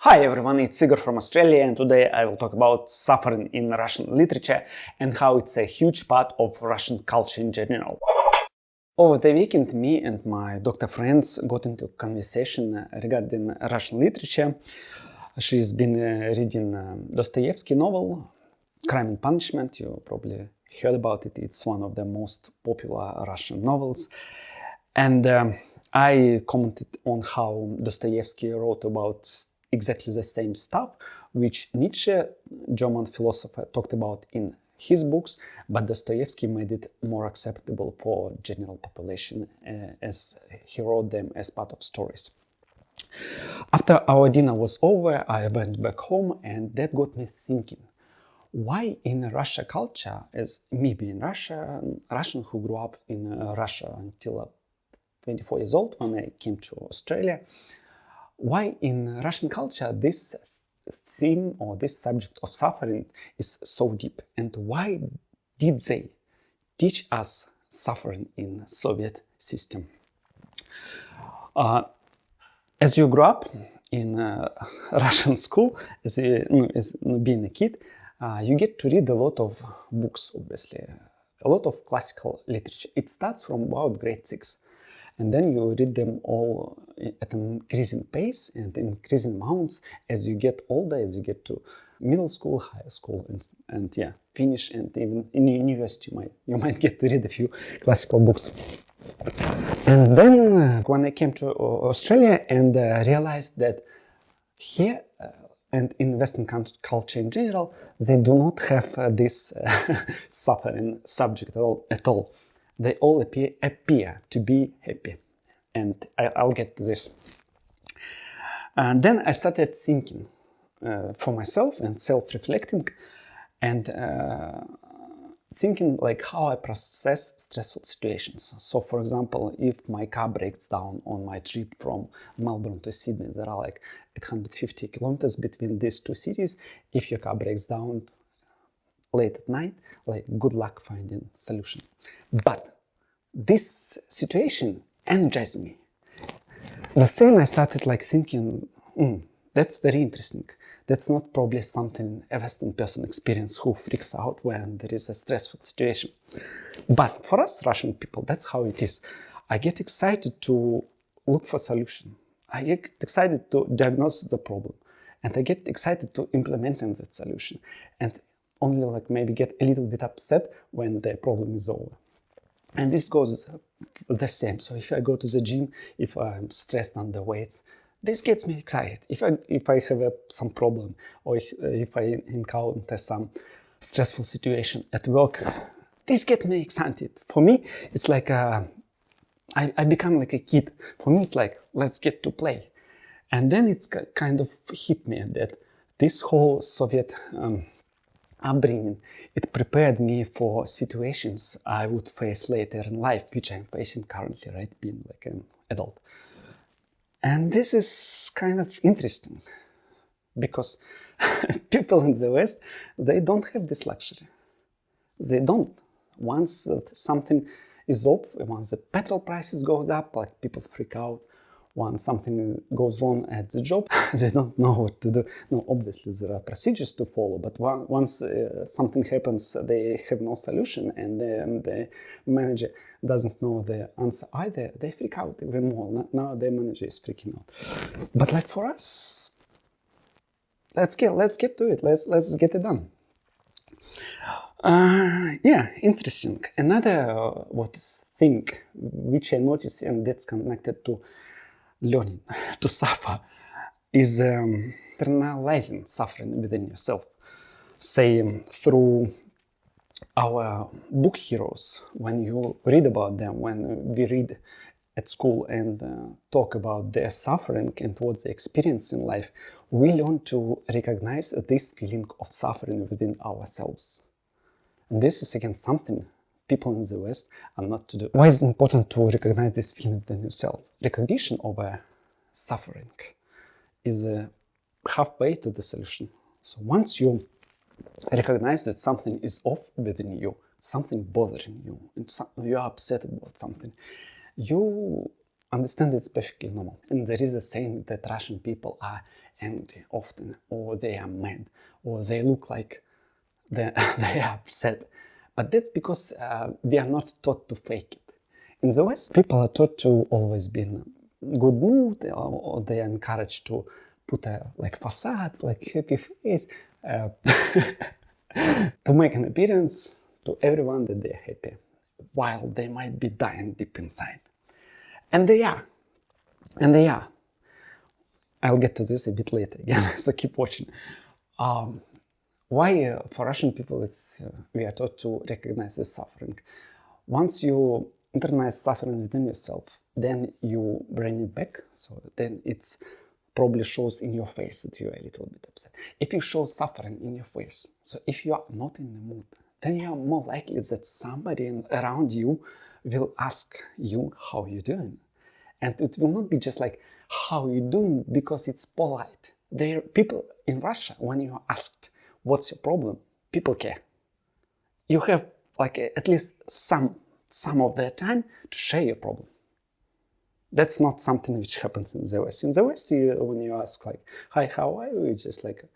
Hi everyone, it's Igor from Australia, and today I will talk about suffering in Russian literature and how it's a huge part of Russian culture in general. Over the weekend, me and my doctor friends got into a conversation regarding Russian literature. She's been reading Dostoevsky novel, Crime and Punishment. You probably heard about it. It's one of the most popular Russian novels. And I commented on how Dostoevsky wrote about exactly the same stuff which Nietzsche, German philosopher, talked about in his books, but Dostoevsky made it more acceptable for general population as he wrote them as part of stories. After our dinner was over, I went back home, and that got me thinking, why in Russia culture, as me being Russian who grew up in Russia until 24 years old when I came to Australia, why in Russian culture this theme or this subject of suffering is so deep, and why did they teach us suffering in Soviet system? As you grew up in Russian school, as being a kid, you get to read a lot of books, obviously, a lot of classical literature. It starts from about grade 6. And then you read them all at an increasing pace and increasing amounts as you get older, as you get to middle school, high school, and finish, and even in university you might get to read a few classical books. And then when I came to Australia and realized that here and in Western culture in general, they do not have this suffering subject at all. They all appear to be happy. And I'll get to this. And then I started thinking for myself and self-reflecting and thinking like how I process stressful situations. So for example, if my car breaks down on my trip from Melbourne to Sydney, there are like 850 kilometers between these two cities. If your car breaks down late at night, like good luck finding solution. But this situation energized me. The same I started like thinking, that's very interesting. That's not probably something a Western person experiences who freaks out when there is a stressful situation. But for us Russian people, that's how it is. I get excited to look for solution. I get excited to diagnose the problem. And I get excited to implementing that solution. And only like maybe get a little bit upset when the problem is over. And this goes the same. So if I go to the gym, if I'm stressed on the weights, this gets me excited. If I have some problem, or if I encounter some stressful situation at work, this gets me excited. For me, it's like I become like a kid. For me, it's like, let's get to play. And then it's kind of hit me that this whole Soviet upbringing, it prepared me for situations I would face later in life, which I'm facing currently, right, being like an adult. And this is kind of interesting because people in the West, they don't have this luxury. They don't. Once something is off, once the petrol prices goes up, like people freak out. Once something goes wrong at the job, they don't know what to do. No, obviously there are procedures to follow, but once something happens, they have no solution, and the manager doesn't know the answer either. They freak out even more. Now the manager is freaking out. But like for us, let's get to it. Let's get it done. Interesting. Another thing which I noticed, and that's connected to learning to suffer, is internalizing suffering within yourself. Say through our book heroes, when you read about them, when we read at school and talk about their suffering and what they experience in life, we learn to recognize this feeling of suffering within ourselves. And this is again something people in the West are not to do. Why is it important to recognize this feeling within yourself? Recognition of suffering is halfway to the solution. So once you recognize that something is off within you, something bothering you, and you are upset about something, you understand it's perfectly normal. And there is a saying that Russian people are angry often, or they are mad, or they look like they are upset. But that's because we are not taught to fake it. In the West, people are taught to always be in a good mood, or they are encouraged to put a facade, happy face, to make an appearance to everyone that they are happy, while they might be dying deep inside. And they are. And they are. I'll get to this a bit later again, so keep watching. Why for Russian people we are taught to recognize the suffering. Once you internalize suffering within yourself, then you bring it back, so then it's probably shows in your face that you are a little bit upset. If you show suffering in your face, so if you are not in the mood, then you are more likely that somebody around you will ask you how you're doing. And it will not be just like, how you doing, because it's polite. There are people in Russia, when you are asked, what's your problem? People care. You have at least some of their time to share your problem. That's not something which happens in the West. In the West, when you ask hi, how are you? It's just like a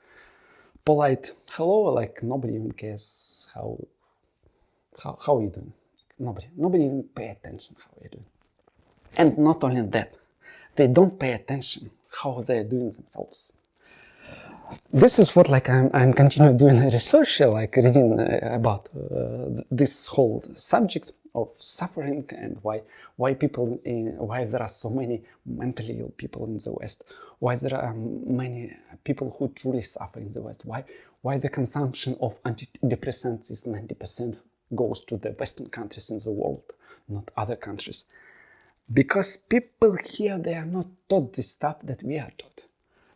polite hello, nobody even cares how are you doing. Nobody even pay attention how you're doing. And not only that, they don't pay attention how they're doing themselves. This is what I'm continuing doing research, reading about this whole subject of suffering, and why there are so many mentally ill people in the West, why there are many people who truly suffer in the West, why the consumption of antidepressants is 90% goes to the Western countries in the world, not other countries. Because people here, they are not taught the stuff that we are taught.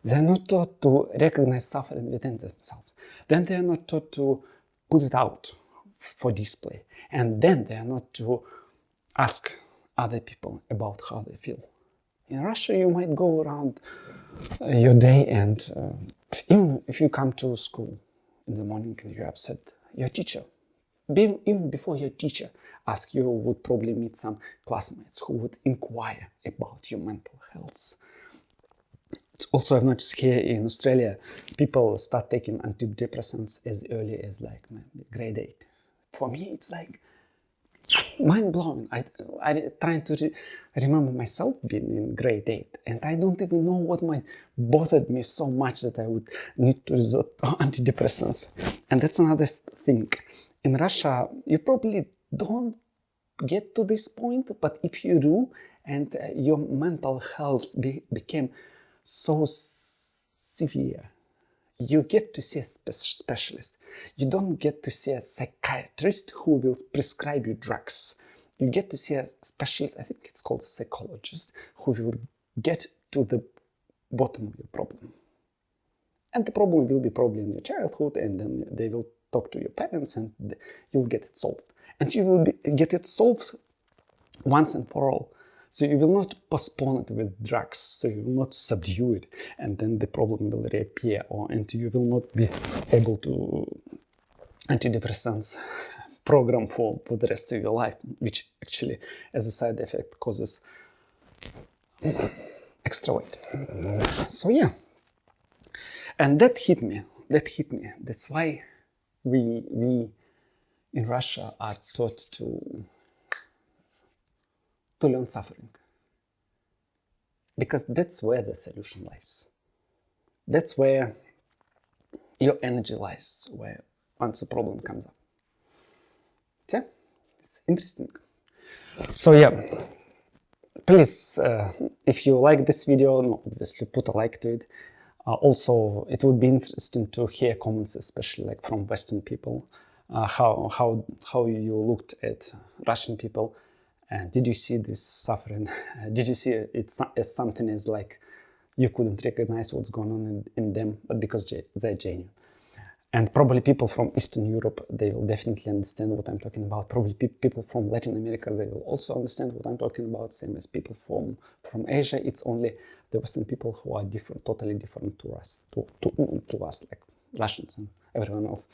They are not taught to recognize suffering within themselves. Then they are not taught to put it out for display. And then they are not to ask other people about how they feel. In Russia, you might go around your day, and even if you come to school in the morning and you're upset, your teacher, even before your teacher asks you, would probably meet some classmates who would inquire about your mental health. It's also, I've noticed here in Australia, people start taking antidepressants as early as grade 8. For me, it's mind-blowing. I'm trying to remember myself being in grade 8, and I don't even know what might bothered me so much that I would need to resort to antidepressants. And that's another thing. In Russia, you probably don't get to this point, but if you do, and your mental health became so severe, you get to see a specialist. You don't get to see a psychiatrist who will prescribe you drugs. You get to see a specialist, I think it's called psychologist, who will get to the bottom of your problem. And the problem will be probably in your childhood, and then they will talk to your parents, and you'll get it solved. And you will get it solved once and for all. So you will not postpone it with drugs, so you will not subdue it, and then the problem will reappear, and you will not be able to antidepressants program for the rest of your life, which actually, as a side effect, causes extra weight. So yeah, and that hit me. That's why we in Russia are taught to learn suffering. Because that's where the solution lies. That's where your energy lies, where once a problem comes up. Yeah, it's interesting. So yeah, please, if you like this video, obviously put a like to it. Also, it would be interesting to hear comments, especially from Western people, how you looked at Russian people. Did you see this suffering? Did you see it as something as you couldn't recognize what's going on in them, but because they're genuine? And probably people from Eastern Europe, they will definitely understand what I'm talking about. Probably people from Latin America, they will also understand what I'm talking about. Same as people from Asia. It's only the Western people who are different, totally different to us, to us, like Russians and everyone else.